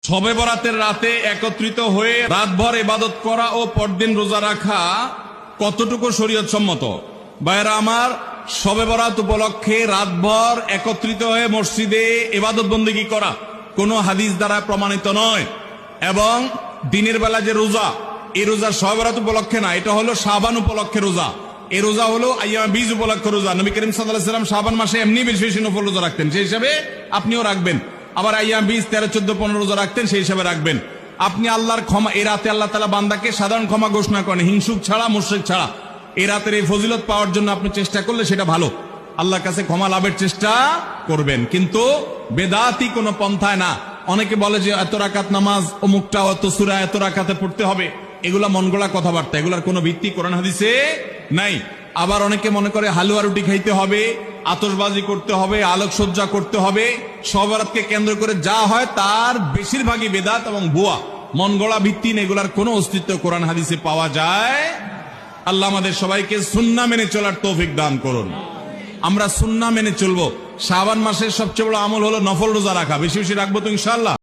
শবে বরাতের রাতে একত্রিত হয়ে রাতভর ইবাদত করা ও পরদিন রোজা রাখা কতটুকু শরীয়ত সম্মত? ভাইরা আমার, শবে বরাত উপলক্ষে রাতভর একত্রিত হয়ে মসজিদে ইবাদত বন্দেগী করা কোনো হাদিস দ্বারা প্রমাণিত নয়। এবং দিনের বেলা যে রোজা, এই রোজা শবে বরাত উপলক্ষে না, এটা হলো শাবান উপলক্ষে রোজা। এই রোজা হলো আইয়ামে বীজ উপলক্ষে রোজা। নবী করিম সাল্লাল্লাহু আলাইহি ওয়াসাল্লাম শাবান মাসে এমনি বেশি বেশি নফল রোজা রাখতেন, সেই হিসাবে আপনিও রাখবেন। আবার আইয়াম বীজ 13, 14, 15 রোজা রাখতেন, সেই হিসাবে রাখবেন। আপনি আল্লাহর ক্ষমা, এই রাতে আল্লাহ তাআলা বান্দাকে সাধারণ ক্ষমা ঘোষণা করেন, হিংসুক ছাড়া, মুশরিক ছাড়া। এই রাতের এই ফজিলত পাওয়ার জন্য আপনি চেষ্টা করলে সেটা ভালো, আল্লাহর কাছে ক্ষমা লাভের চেষ্টা করবেন, কিন্তু বেদাতি কোনো পন্থায় না। অনেকে বলে যে এত রাকাত নামাজ, অমুকটা অত সূরা এত রাকাতে পড়তে হবে, এগুলা মন গড়া কথাবার্তা, এগুলার কোনো ভিত্তি কোরআন হাদিসে নাই। আবার অনেকে মনে করে হালুয়া রুটি খাইতে হবে, আতশবাজি করতে হবে, আলোকসজ্জা করতে হবে। শবে বরাতকে কেন্দ্র করে যা হয় তার বেশিরভাগই বেদাত এবং ভুয়া, মন গড়া ভিত্তি, এগুলার কোনো অস্তিত্ব কোরআন হাদিসে পাওয়া যায়। আল্লাহ আমাদের সবাইকে সুন্নাহ মেনে চলার তৌফিক দান করুন। আমরা সুন্নাহ মেনে চলবো। শাবান মাসের সবচেয়ে বড় আমল হলো নফল রোজা রাখা। বেশি বেশি রাখবো তো ইনশাআল্লাহ।